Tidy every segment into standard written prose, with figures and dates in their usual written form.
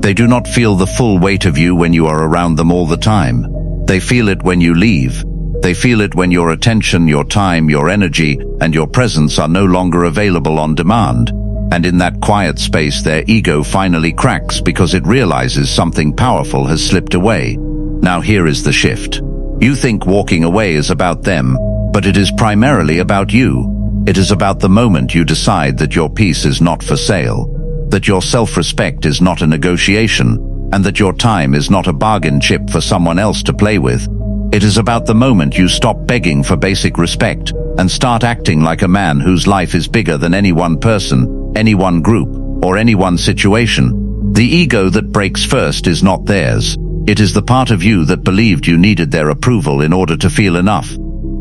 They do not feel the full weight of you when you are around them all the time. They feel it when you leave. They feel it when your attention, your time, your energy, and your presence are no longer available on demand. And in that quiet space, their ego finally cracks because it realizes something powerful has slipped away. Now here is the shift. You think walking away is about them, but it is primarily about you. It is about the moment you decide that your peace is not for sale, that your self-respect is not a negotiation, and that your time is not a bargain chip for someone else to play with. It is about the moment you stop begging for basic respect and start acting like a man whose life is bigger than any one person, any one group, or any one situation. The ego that breaks first is not theirs. It is the part of you that believed you needed their approval in order to feel enough.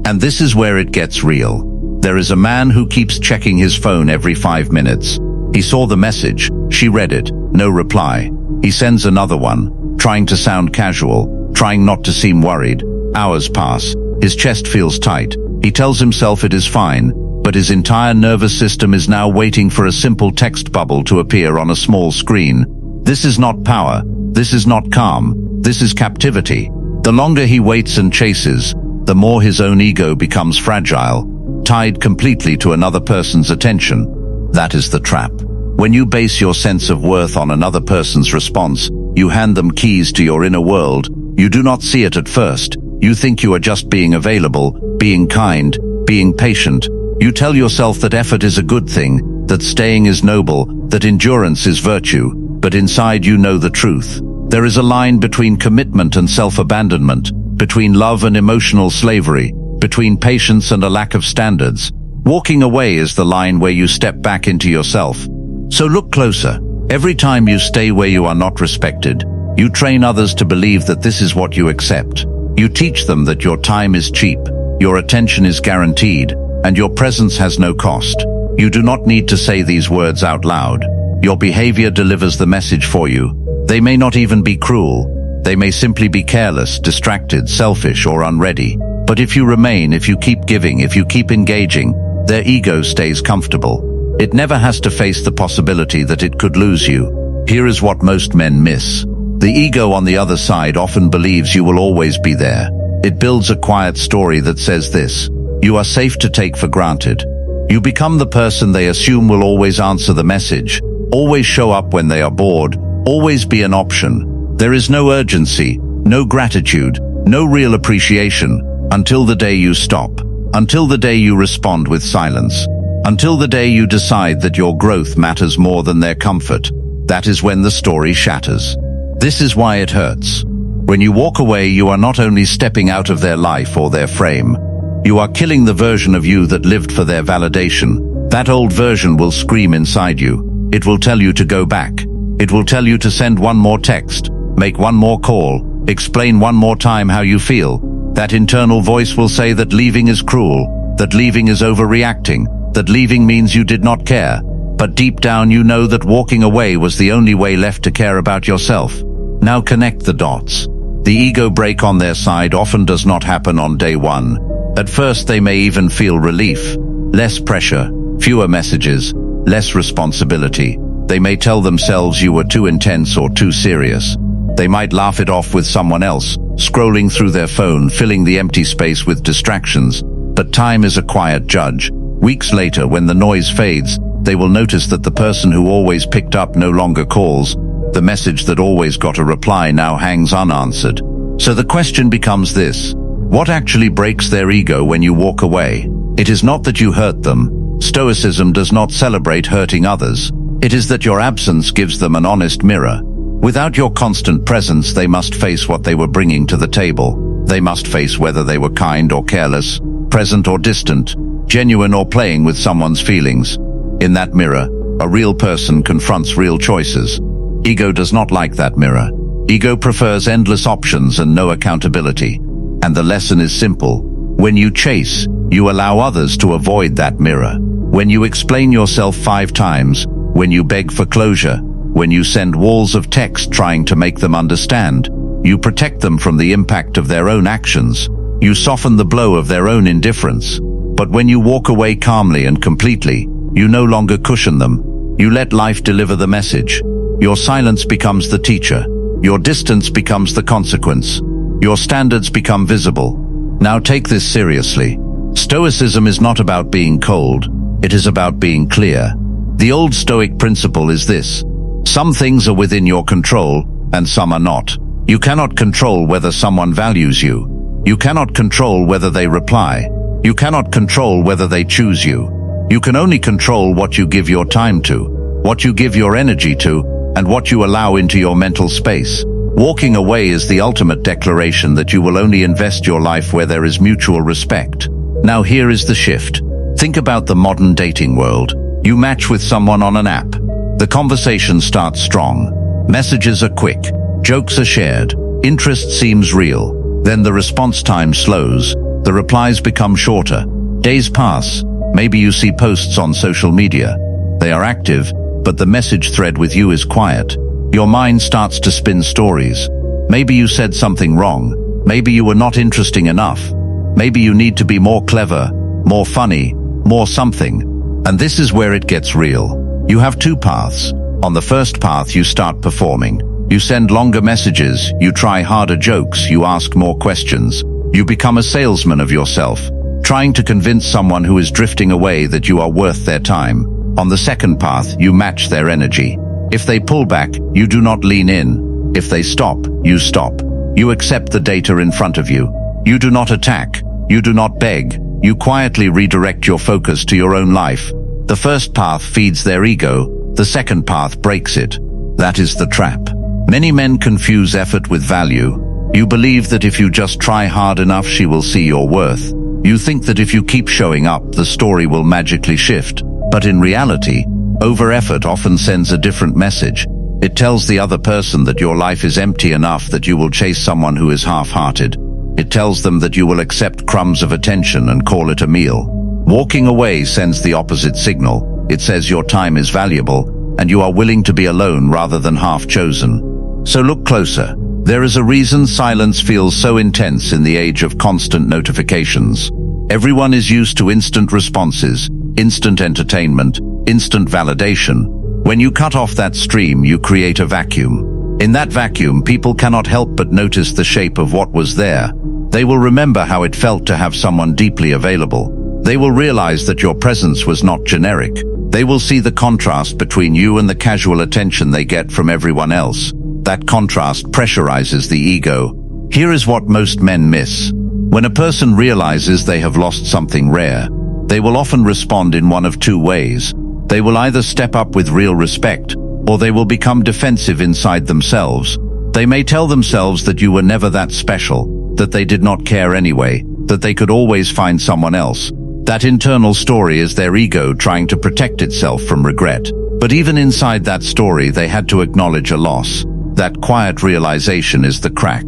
And this is where it gets real. There is a man who keeps checking his phone every 5 minutes. He saw the message, she read it, no reply. He sends another one, trying to sound casual, trying not to seem worried. Hours pass. His chest feels tight. He tells himself it is fine, but his entire nervous system is now waiting for a simple text bubble to appear on a small screen. This is not power. This is not calm. This is captivity. The longer he waits and chases, the more his own ego becomes fragile, tied completely to another person's attention. That is the trap. When you base your sense of worth on another person's response, you hand them keys to your inner world. You do not see it at first. You think you are just being available, being kind, being patient. You tell yourself that effort is a good thing, that staying is noble, that endurance is virtue, but inside you know the truth. There is a line between commitment and self-abandonment, between love and emotional slavery, between patience and a lack of standards. Walking away is the line where you step back into yourself. So look closer. Every time you stay where you are not respected, you train others to believe that this is what you accept. You teach them that your time is cheap, your attention is guaranteed, and your presence has no cost. You do not need to say these words out loud. Your behavior delivers the message for you. They may not even be cruel. They may simply be careless, distracted, selfish, or unready. But if you remain, if you keep giving, if you keep engaging, their ego stays comfortable. It never has to face the possibility that it could lose you. Here is what most men miss. The ego on the other side often believes you will always be there. It builds a quiet story that says this: you are safe to take for granted. You become the person they assume will always answer the message, always show up when they are bored, always be an option. There is no urgency, no gratitude, no real appreciation, until the day you stop, until the day you respond with silence, until the day you decide that your growth matters more than their comfort. That is when the story shatters. This is why it hurts. When you walk away, you are not only stepping out of their life or their frame. You are killing the version of you that lived for their validation. That old version will scream inside you. It will tell you to go back. It will tell you to send one more text, make one more call, explain one more time how you feel. That internal voice will say that leaving is cruel, that leaving is overreacting, that leaving means you did not care. But deep down you know that walking away was the only way left to care about yourself. Now connect the dots. The ego break on their side often does not happen on day one. At first they may even feel relief. Less pressure, fewer messages, less responsibility. They may tell themselves you were too intense or too serious. They might laugh it off with someone else, scrolling through their phone, filling the empty space with distractions. But time is a quiet judge. Weeks later, when the noise fades, they will notice that the person who always picked up no longer calls. The message that always got a reply now hangs unanswered. So the question becomes this: what actually breaks their ego when you walk away? It is not that you hurt them. Stoicism does not celebrate hurting others. It is that your absence gives them an honest mirror. Without your constant presence, they must face what they were bringing to the table. They must face whether they were kind or careless, present or distant, genuine or playing with someone's feelings. In that mirror, a real person confronts real choices. Ego does not like that mirror. Ego prefers endless options and no accountability. And the lesson is simple. When you chase, you allow others to avoid that mirror. When you explain yourself 5 times, when you beg for closure, when you send walls of text trying to make them understand, you protect them from the impact of their own actions. You soften the blow of their own indifference. But when you walk away calmly and completely, you no longer cushion them. You let life deliver the message. Your silence becomes the teacher. Your distance becomes the consequence. Your standards become visible. Now take this seriously. Stoicism is not about being cold. It is about being clear. The old Stoic principle is this: some things are within your control, and some are not. You cannot control whether someone values you. You cannot control whether they reply. You cannot control whether they choose you. You can only control what you give your time to, what you give your energy to, and what you allow into your mental space. Walking away is the ultimate declaration that you will only invest your life where there is mutual respect. Now here is the shift. Think about the modern dating world. You match with someone on an app. The conversation starts strong. Messages are quick. Jokes are shared. Interest seems real. Then the response time slows. The replies become shorter. Days pass. Maybe you see posts on social media. They are active, but the message thread with you is quiet. Your mind starts to spin stories. Maybe you said something wrong. Maybe you were not interesting enough. Maybe you need to be more clever, more funny, more something. And this is where it gets real. You have two paths. On the first path, you start performing. You send longer messages, you try harder jokes, you ask more questions. You become a salesman of yourself, trying to convince someone who is drifting away that you are worth their time. On the second path, you match their energy. If they pull back, you do not lean in. If they stop, you stop. You accept the data in front of you. You do not attack. You do not beg. You quietly redirect your focus to your own life. The first path feeds their ego. The second path breaks it. That is the trap. Many men confuse effort with value. You believe that if you just try hard enough, she will see your worth. You think that if you keep showing up, the story will magically shift. But in reality, over-effort often sends a different message. It tells the other person that your life is empty enough that you will chase someone who is half-hearted. It tells them that you will accept crumbs of attention and call it a meal. Walking away sends the opposite signal. It says your time is valuable, and you are willing to be alone rather than half-chosen. So look closer. There is a reason silence feels so intense in the age of constant notifications. Everyone is used to instant responses, instant entertainment, instant validation. When you cut off that stream, you create a vacuum. In that vacuum, people cannot help but notice the shape of what was there. They will remember how it felt to have someone deeply available. They will realize that your presence was not generic. They will see the contrast between you and the casual attention they get from everyone else. That contrast pressurizes the ego. Here is what most men miss. When a person realizes they have lost something rare, they will often respond in one of two ways. They will either step up with real respect, or they will become defensive inside themselves. They may tell themselves that you were never that special, that they did not care anyway, that they could always find someone else. That internal story is their ego trying to protect itself from regret. But even inside that story, they had to acknowledge a loss. That quiet realization is the crack.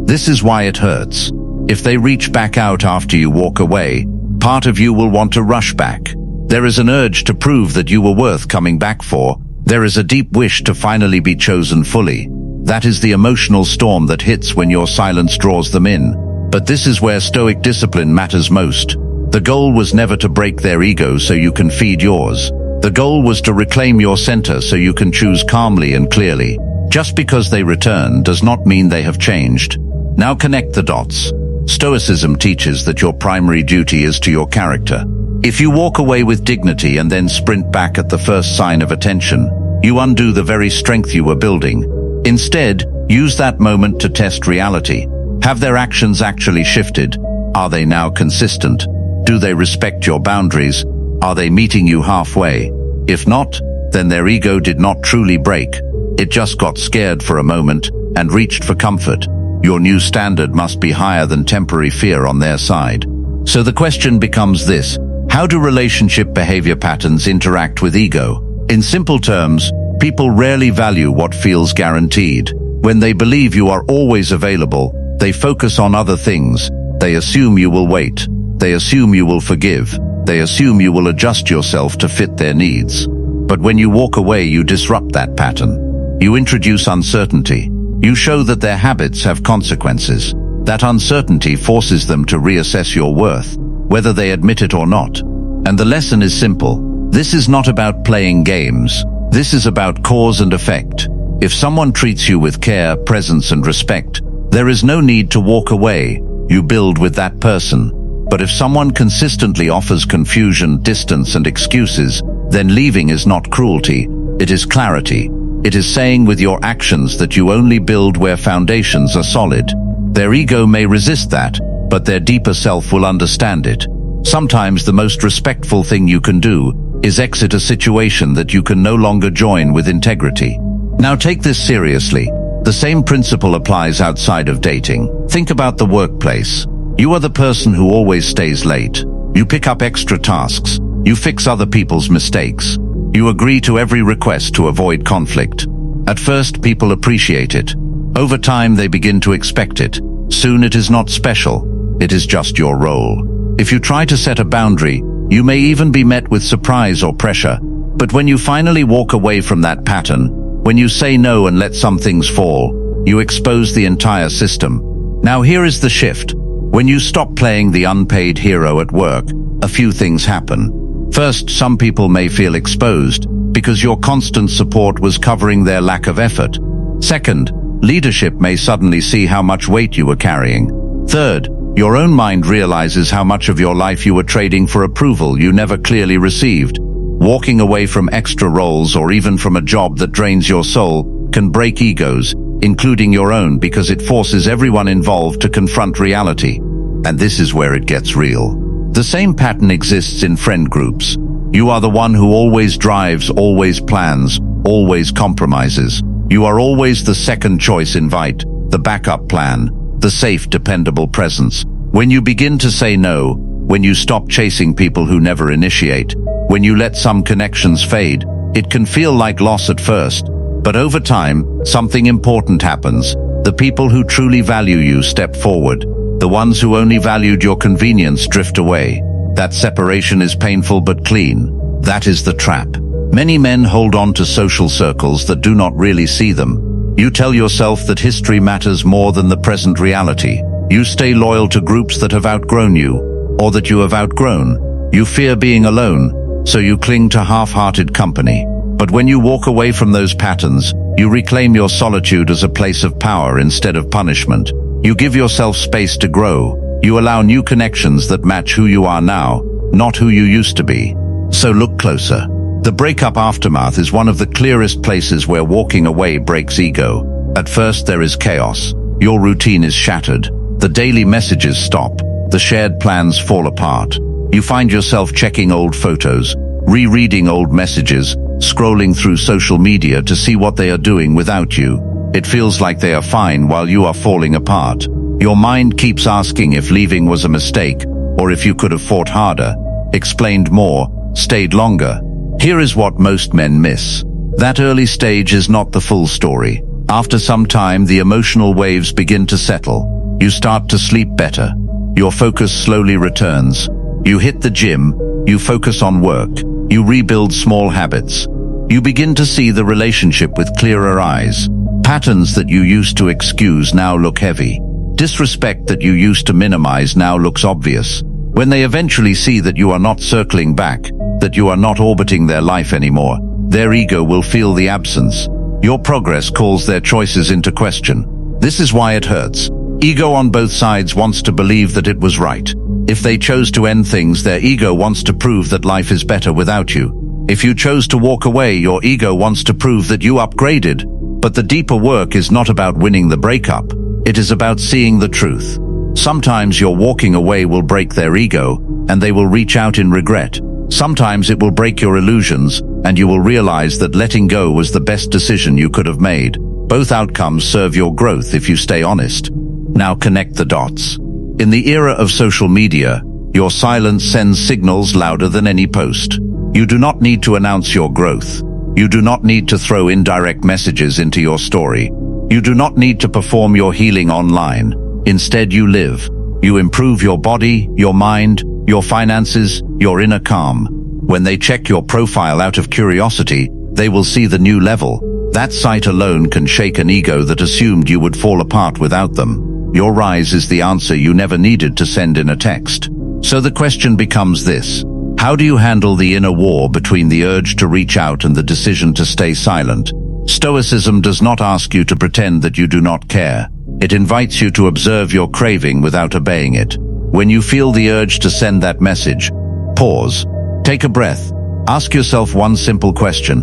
This is why it hurts. If they reach back out after you walk away, part of you will want to rush back. There is an urge to prove that you were worth coming back for. There is a deep wish to finally be chosen fully. That is the emotional storm that hits when your silence draws them in. But this is where Stoic discipline matters most. The goal was never to break their ego so you can feed yours. The goal was to reclaim your center so you can choose calmly and clearly. Just because they return does not mean they have changed. Now connect the dots. Stoicism teaches that your primary duty is to your character. If you walk away with dignity and then sprint back at the first sign of attention, you undo the very strength you were building. Instead, use that moment to test reality. Have their actions actually shifted? Are they now consistent? Do they respect your boundaries? Are they meeting you halfway? If not, then their ego did not truly break. It just got scared for a moment and reached for comfort. Your new standard must be higher than temporary fear on their side. So the question becomes this: how do relationship behavior patterns interact with ego? In simple terms, people rarely value what feels guaranteed. When they believe you are always available, they focus on other things. They assume you will wait. They assume you will forgive. They assume you will adjust yourself to fit their needs. But when you walk away, you disrupt that pattern. You introduce uncertainty. You show that their habits have consequences. That uncertainty forces them to reassess your worth, whether they admit it or not. And the lesson is simple. This is not about playing games. This is about cause and effect. If someone treats you with care, presence, and respect, there is no need to walk away. You build with that person. But if someone consistently offers confusion, distance, and excuses, then leaving is not cruelty, it is clarity. It is saying with your actions that you only build where foundations are solid. Their ego may resist that, but their deeper self will understand it. Sometimes the most respectful thing you can do is exit a situation that you can no longer join with integrity. Now take this seriously. The same principle applies outside of dating. Think about the workplace. You are the person who always stays late. You pick up extra tasks. You fix other people's mistakes. You agree to every request to avoid conflict. At first, people appreciate it. Over time, they begin to expect it. Soon it is not special. It is just your role. If you try to set a boundary, you may even be met with surprise or pressure. But when you finally walk away from that pattern, when you say no and let some things fall, you expose the entire system. Now here is the shift. When you stop playing the unpaid hero at work, a few things happen. First, some people may feel exposed because your constant support was covering their lack of effort. Second, leadership may suddenly see how much weight you were carrying. Third, your own mind realizes how much of your life you were trading for approval you never clearly received. Walking away from extra roles or even from a job that drains your soul can break egos, including your own, because it forces everyone involved to confront reality. And this is where it gets real. The same pattern exists in friend groups. You are the one who always drives, always plans, always compromises. You are always the second choice invite, the backup plan, the safe, dependable presence. When you begin to say no, when you stop chasing people who never initiate, when you let some connections fade, it can feel like loss at first. But over time, something important happens. The people who truly value you step forward. The ones who only valued your convenience drift away. That separation is painful but clean. That is the trap. Many men hold on to social circles that do not really see them. You tell yourself that history matters more than the present reality. You stay loyal to groups that have outgrown you, or that you have outgrown. You fear being alone, so you cling to half-hearted company. But when you walk away from those patterns, you reclaim your solitude as a place of power instead of punishment. You give yourself space to grow. You allow new connections that match who you are now, not who you used to be. So look closer. The breakup aftermath is one of the clearest places where walking away breaks ego. At first there is chaos. Your routine is shattered. The daily messages stop. The shared plans fall apart. You find yourself checking old photos, rereading old messages, scrolling through social media to see what they are doing without you. It feels like they are fine while you are falling apart. Your mind keeps asking if leaving was a mistake, or if you could have fought harder, explained more, stayed longer. Here is what most men miss. That early stage is not the full story. After some time, the emotional waves begin to settle. You start to sleep better. Your focus slowly returns. You hit the gym. You focus on work. You rebuild small habits. You begin to see the relationship with clearer eyes. Patterns that you used to excuse now look heavy. Disrespect that you used to minimize now looks obvious. When they eventually see that you are not circling back, that you are not orbiting their life anymore, their ego will feel the absence. Your progress calls their choices into question. This is why it hurts. Ego on both sides wants to believe that it was right. If they chose to end things, their ego wants to prove that life is better without you. If you chose to walk away, your ego wants to prove that you upgraded. But the deeper work is not about winning the breakup. It is about seeing the truth. Sometimes your walking away will break their ego, and they will reach out in regret. Sometimes it will break your illusions, and you will realize that letting go was the best decision you could have made. Both outcomes serve your growth if you stay honest. Now connect the dots. In the era of social media, your silence sends signals louder than any post. You do not need to announce your growth. You do not need to throw indirect messages into your story. You do not need to perform your healing online. Instead, you live. You improve your body, your mind, your finances, your inner calm. When they check your profile out of curiosity, they will see the new level. That sight alone can shake an ego that assumed you would fall apart without them. Your rise is the answer you never needed to send in a text. So the question becomes this: how do you handle the inner war between the urge to reach out and the decision to stay silent? Stoicism does not ask you to pretend that you do not care. It invites you to observe your craving without obeying it. When you feel the urge to send that message, pause, take a breath, ask yourself one simple question.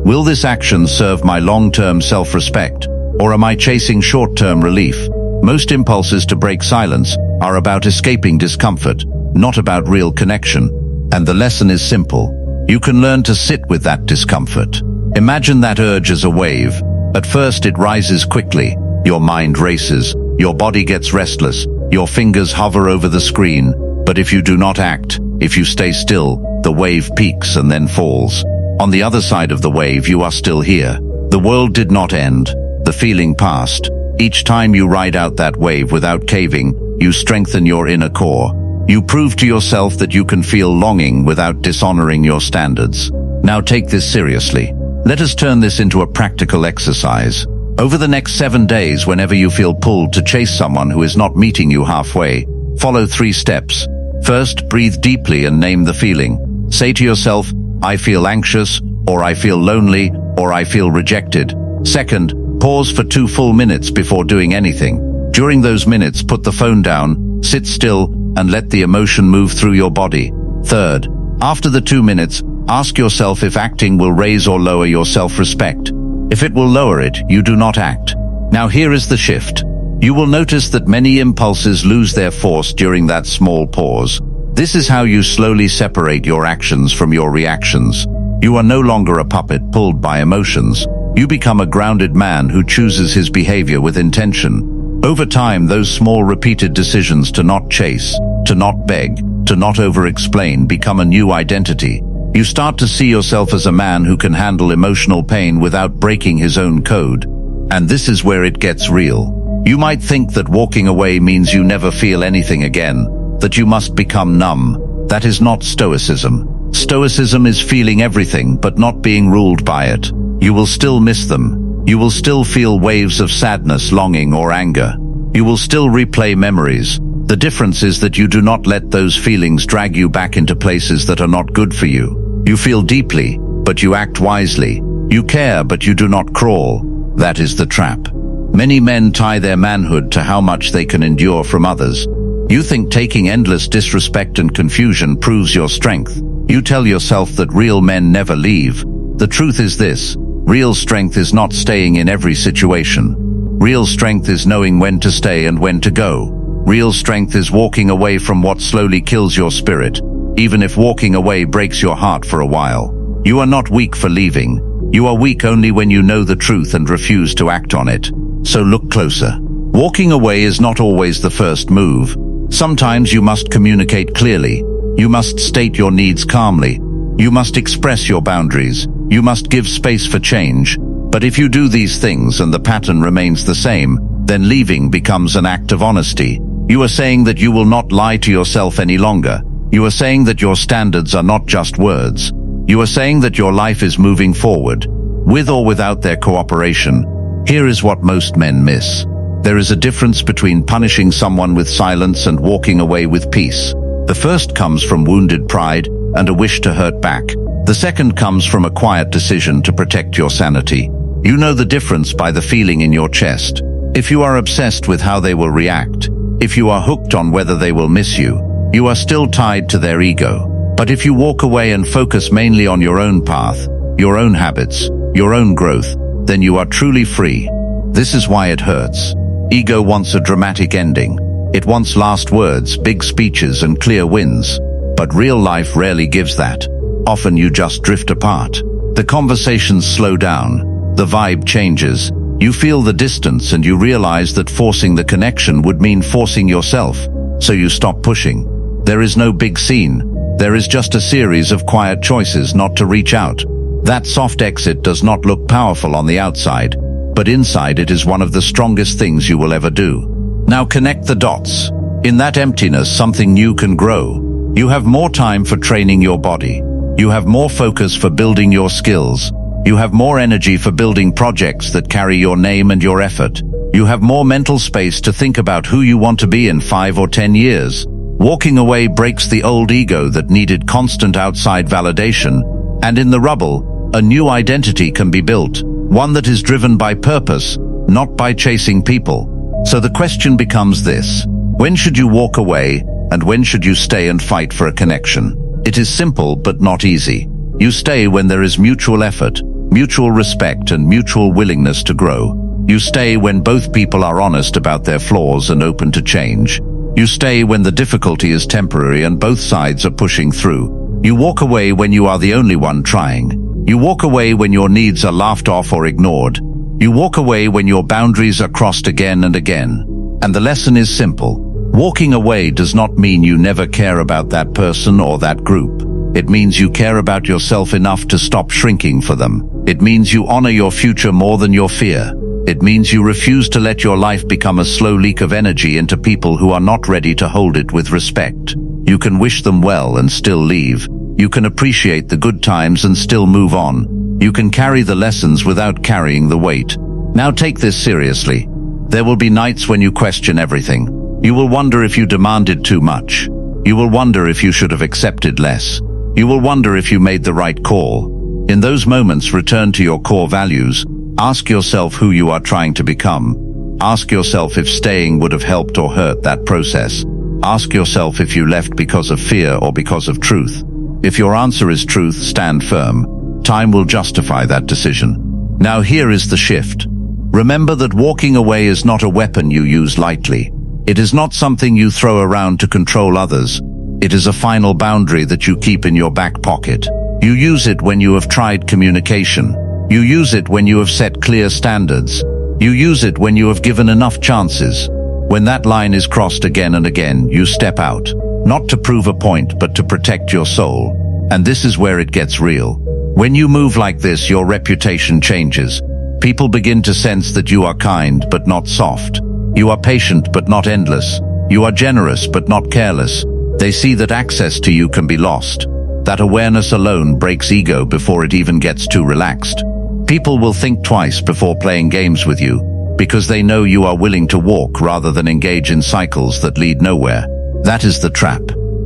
Will this action serve my long-term self-respect, or am I chasing short-term relief? Most impulses to break silence are about escaping discomfort, not about real connection. And the lesson is simple. You can learn to sit with that discomfort. Imagine that urge as a wave. At first it rises quickly. Your mind races. Your body gets restless. Your fingers hover over the screen. But if you do not act, if you stay still, the wave peaks and then falls. On the other side of the wave, you are still here. The world did not end. The feeling passed. Each time you ride out that wave without caving, you strengthen your inner core. You prove to yourself that you can feel longing without dishonoring your standards. Now take this seriously. Let us turn this into a practical exercise. Over the next 7 days, whenever you feel pulled to chase someone who is not meeting you halfway, follow 3 steps. First, breathe deeply and name the feeling. Say to yourself, I feel anxious, or I feel lonely, or I feel rejected. Second, pause for 2 full minutes before doing anything. During those minutes, put the phone down, sit still, and let the emotion move through your body. Third, after the 2 minutes, ask yourself if acting will raise or lower your self-respect. If it will lower it, you do not act. Now here is the shift. You will notice that many impulses lose their force during that small pause. This is how you slowly separate your actions from your reactions. You are no longer a puppet pulled by emotions. You become a grounded man who chooses his behavior with intention. Over time, those small repeated decisions to not chase, to not beg, to not over-explain become a new identity. You start to see yourself as a man who can handle emotional pain without breaking his own code. And this is where it gets real. You might think that walking away means you never feel anything again, that you must become numb. That is not Stoicism. Stoicism is feeling everything but not being ruled by it. You will still miss them. You will still feel waves of sadness, longing, or anger. You will still replay memories. The difference is that you do not let those feelings drag you back into places that are not good for you. You feel deeply, but you act wisely. You care, but you do not crawl. That is the trap. Many men tie their manhood to how much they can endure from others. You think taking endless disrespect and confusion proves your strength. You tell yourself that real men never leave. The truth is this: real strength is not staying in every situation. Real strength is knowing when to stay and when to go. Real strength is walking away from what slowly kills your spirit, even if walking away breaks your heart for a while. You are not weak for leaving. You are weak only when you know the truth and refuse to act on it. So look closer. Walking away is not always the first move. Sometimes you must communicate clearly. You must state your needs calmly. You must express your boundaries. You must give space for change. But if you do these things and the pattern remains the same, then leaving becomes an act of honesty. You are saying that you will not lie to yourself any longer. You are saying that your standards are not just words. You are saying that your life is moving forward, with or without their cooperation. Here is what most men miss. There is a difference between punishing someone with silence and walking away with peace. The first comes from wounded pride and a wish to hurt back. The second comes from a quiet decision to protect your sanity. You know the difference by the feeling in your chest. If you are obsessed with how they will react, if you are hooked on whether they will miss you, you are still tied to their ego. But if you walk away and focus mainly on your own path, your own habits, your own growth, then you are truly free. This is why it hurts. Ego wants a dramatic ending. It wants last words, big speeches, and clear wins. But real life rarely gives that. Often you just drift apart. The conversations slow down. The vibe changes. You feel the distance and you realize that forcing the connection would mean forcing yourself. So you stop pushing. There is no big scene. There is just a series of quiet choices not to reach out. That soft exit does not look powerful on the outside, but inside it is one of the strongest things you will ever do. Now connect the dots. In that emptiness, something new can grow. You have more time for training your body. You have more focus for building your skills. You have more energy for building projects that carry your name and your effort. You have more mental space to think about who you want to be in 5 or 10 years. Walking away breaks the old ego that needed constant outside validation, and in the rubble, a new identity can be built. one that is driven by purpose, not by chasing people. So the question becomes this: when should you walk away, and when should you stay and fight for a connection? It is simple but not easy. You stay when there is mutual effort, mutual respect, and mutual willingness to grow. You stay when both people are honest about their flaws and open to change. You stay when the difficulty is temporary and both sides are pushing through. You walk away when you are the only one trying. You walk away when your needs are laughed off or ignored. You walk away when your boundaries are crossed again and again. And the lesson is simple. Walking away does not mean you never care about that person or that group. It means you care about yourself enough to stop shrinking for them. It means you honor your future more than your fear. It means you refuse to let your life become a slow leak of energy into people who are not ready to hold it with respect. You can wish them well and still leave. You can appreciate the good times and still move on. You can carry the lessons without carrying the weight. Now take this seriously. There will be nights when you question everything. You will wonder if you demanded too much. You will wonder if you should have accepted less. You will wonder if you made the right call. In those moments, return to your core values. Ask yourself who you are trying to become. Ask yourself if staying would have helped or hurt that process. Ask yourself if you left because of fear or because of truth. If your answer is truth, stand firm. Time will justify that decision. Now here is the shift. Remember that walking away is not a weapon you use lightly. It is not something you throw around to control others. It is a final boundary that you keep in your back pocket. You use it when you have tried communication. You use it when you have set clear standards. You use it when you have given enough chances. When that line is crossed again and again, you step out. Not to prove a point, but to protect your soul. And this is where it gets real. When you move like this, your reputation changes. People begin to sense that you are kind, but not soft. You are patient, but not endless. You are generous, but not careless. They see that access to you can be lost. That awareness alone breaks ego before it even gets too relaxed. People will think twice before playing games with you, because they know you are willing to walk rather than engage in cycles that lead nowhere. That is the trap.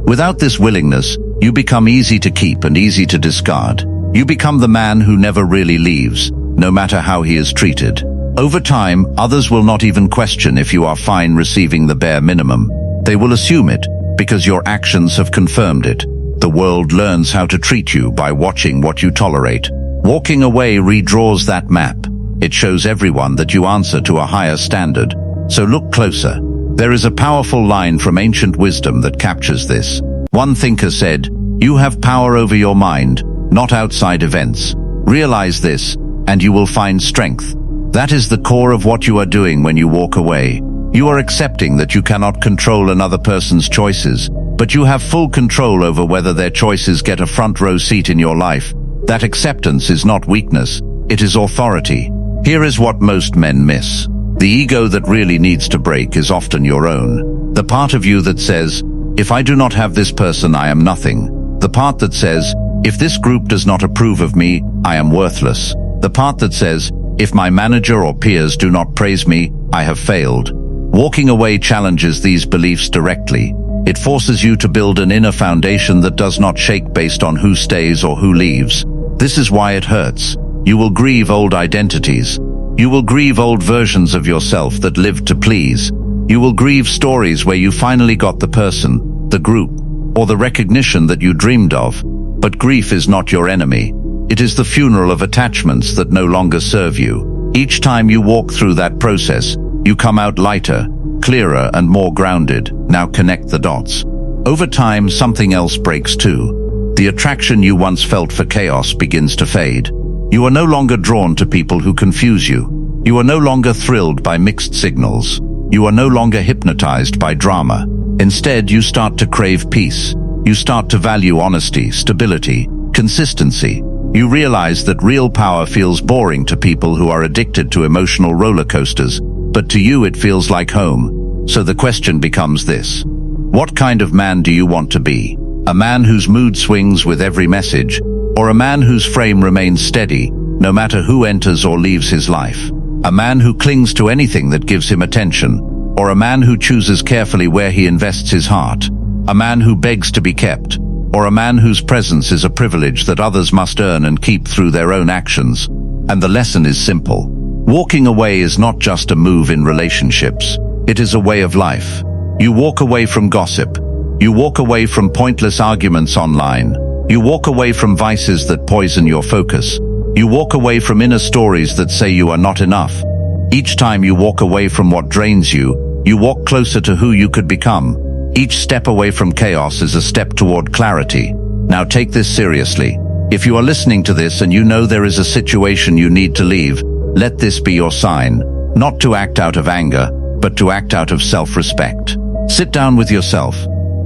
Without this willingness, you become easy to keep and easy to discard. You become the man who never really leaves, no matter how he is treated. Over time, others will not even question if you are fine receiving the bare minimum. They will assume it, because your actions have confirmed it. The world learns how to treat you by watching what you tolerate. Walking away redraws that map. It shows everyone that you answer to a higher standard. So look closer. There is a powerful line from ancient wisdom that captures this. One thinker said, "You have power over your mind, not outside events. Realize this, and you will find strength." That is the core of what you are doing when you walk away. You are accepting that you cannot control another person's choices, but you have full control over whether their choices get a front row seat in your life. That acceptance is not weakness, it is authority. Here is what most men miss. The ego that really needs to break is often your own. The part of you that says, "If I do not have this person, I am nothing." The part that says, "If this group does not approve of me, I am worthless." The part that says, "If my manager or peers do not praise me, I have failed." Walking away challenges these beliefs directly. It forces you to build an inner foundation that does not shake based on who stays or who leaves. This is why it hurts. You will grieve old identities. You will grieve old versions of yourself that lived to please. You will grieve stories where you finally got the person, the group, or the recognition that you dreamed of. But grief is not your enemy. It is the funeral of attachments that no longer serve you. Each time you walk through that process, you come out lighter, clearer, and more grounded. Now connect the dots. Over time, something else breaks too. The attraction you once felt for chaos begins to fade. You are no longer drawn to people who confuse you. You are no longer thrilled by mixed signals. You are no longer hypnotized by drama. Instead, you start to crave peace. You start to value honesty, stability, consistency. You realize that real power feels boring to people who are addicted to emotional roller coasters, but to you it feels like home. So the question becomes this: what kind of man do you want to be? A man whose mood swings with every message, or a man whose frame remains steady, no matter who enters or leaves his life? A man who clings to anything that gives him attention, or a man who chooses carefully where he invests his heart? A man who begs to be kept, or a man whose presence is a privilege that others must earn and keep through their own actions? And the lesson is simple. Walking away is not just a move in relationships. It is a way of life. You walk away from gossip. You walk away from pointless arguments online. You walk away from vices that poison your focus. You walk away from inner stories that say you are not enough. Each time you walk away from what drains you, you walk closer to who you could become. Each step away from chaos is a step toward clarity. Now take this seriously. If you are listening to this and you know there is a situation you need to leave, let this be your sign, not to act out of anger, but to act out of self-respect. Sit down with yourself.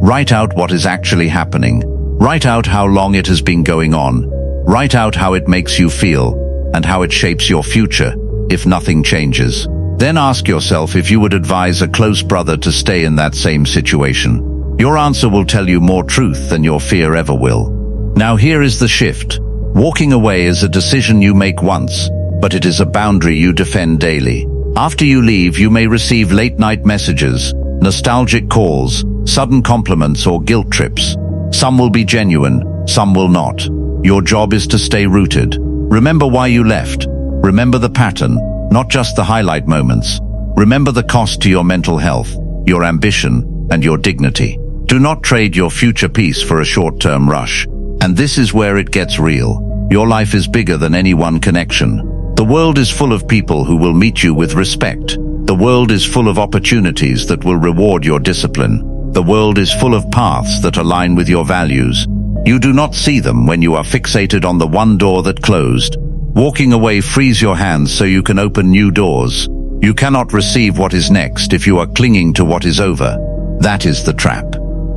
Write out what is actually happening. Write out how long it has been going on. Write out how it makes you feel and how it shapes your future if nothing changes. Then ask yourself if you would advise a close brother to stay in that same situation. Your answer will tell you more truth than your fear ever will. Now here is the shift. Walking away is a decision you make once, but it is a boundary you defend daily. After you leave, you may receive late-night messages, nostalgic calls, sudden compliments or guilt trips. Some will be genuine, some will not. Your job is to stay rooted. Remember why you left. Remember the pattern, not just the highlight moments. Remember the cost to your mental health, your ambition, and your dignity. Do not trade your future peace for a short-term rush. And this is where it gets real. Your life is bigger than any one connection. The world is full of people who will meet you with respect. The world is full of opportunities that will reward your discipline. The world is full of paths that align with your values. You do not see them when you are fixated on the one door that closed. Walking away frees your hands so you can open new doors. You cannot receive what is next if you are clinging to what is over. That is the trap.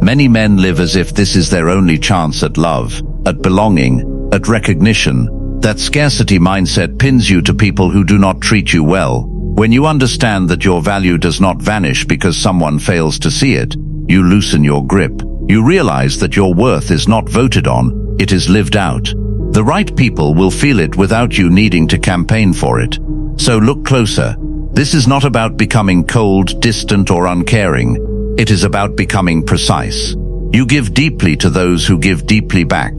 Many men live as if this is their only chance at love, at belonging, at recognition. That scarcity mindset pins you to people who do not treat you well. When you understand that your value does not vanish because someone fails to see it, you loosen your grip. You realize that your worth is not voted on, it is lived out. The right people will feel it without you needing to campaign for it. So look closer. This is not about becoming cold, distant, or uncaring. It is about becoming precise. You give deeply to those who give deeply back.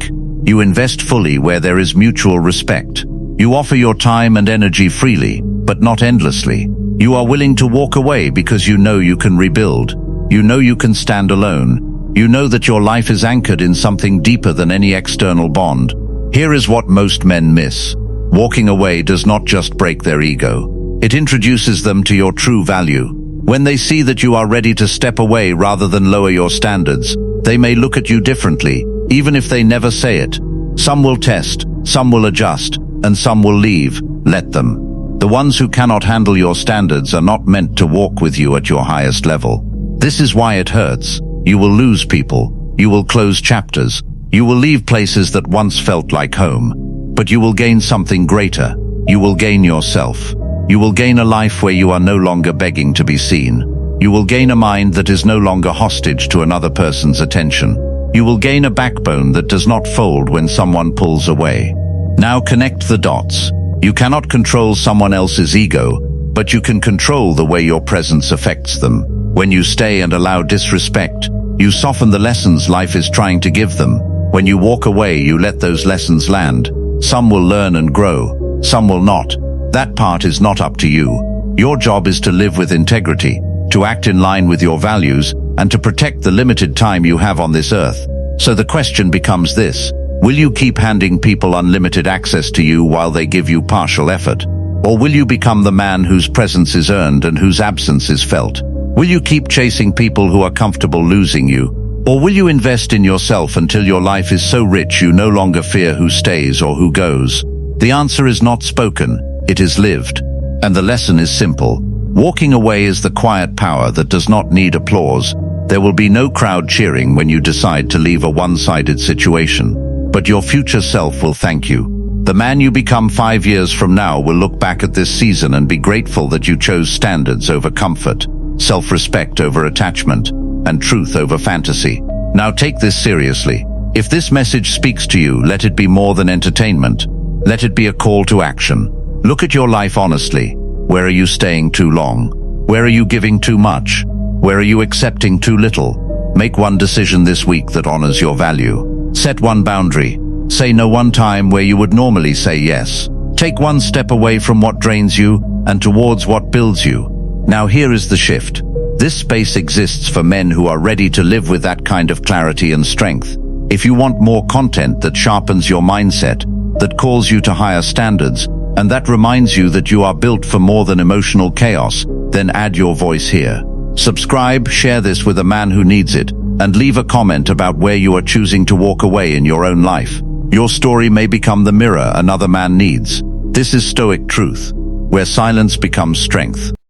You invest fully where there is mutual respect. You offer your time and energy freely, but not endlessly. You are willing to walk away because you know you can rebuild. You know you can stand alone. You know that your life is anchored in something deeper than any external bond. Here is what most men miss. Walking away does not just break their ego. It introduces them to your true value. When they see that you are ready to step away rather than lower your standards, they may look at you differently, even if they never say it. Some will test, some will adjust, and some will leave. Let them. The ones who cannot handle your standards are not meant to walk with you at your highest level. This is why it hurts. You will lose people. You will close chapters. You will leave places that once felt like home. But you will gain something greater. You will gain yourself. You will gain a life where you are no longer begging to be seen. You will gain a mind that is no longer hostage to another person's attention. You will gain a backbone that does not fold when someone pulls away. Now connect the dots. You cannot control someone else's ego, but you can control the way your presence affects them. When you stay and allow disrespect, you soften the lessons life is trying to give them. When you walk away, you let those lessons land. Some will learn and grow, some will not. That part is not up to you. Your job is to live with integrity, to act in line with your values, and to protect the limited time you have on this earth. So the question becomes this: will you keep handing people unlimited access to you while they give you partial effort? Or will you become the man whose presence is earned and whose absence is felt? Will you keep chasing people who are comfortable losing you? Or will you invest in yourself until your life is so rich you no longer fear who stays or who goes? The answer is not spoken, it is lived. And the lesson is simple. Walking away is the quiet power that does not need applause. There will be no crowd cheering when you decide to leave a one-sided situation. But your future self will thank you. The man you become 5 years from now will look back at this season and be grateful that you chose standards over comfort, self-respect over attachment, and truth over fantasy. Now take this seriously. If this message speaks to you, let it be more than entertainment. Let it be a call to action. Look at your life honestly. Where are you staying too long? Where are you giving too much? Where are you accepting too little? Make one decision this week that honors your value. Set one boundary. Say no one time where you would normally say yes. Take one step away from what drains you and towards what builds you. Now here is the shift. This space exists for men who are ready to live with that kind of clarity and strength. If you want more content that sharpens your mindset, that calls you to higher standards, and that reminds you that you are built for more than emotional chaos, then add your voice here. Subscribe, share this with a man who needs it, and leave a comment about where you are choosing to walk away in your own life. Your story may become the mirror another man needs. This is Stoic Truth, where silence becomes strength.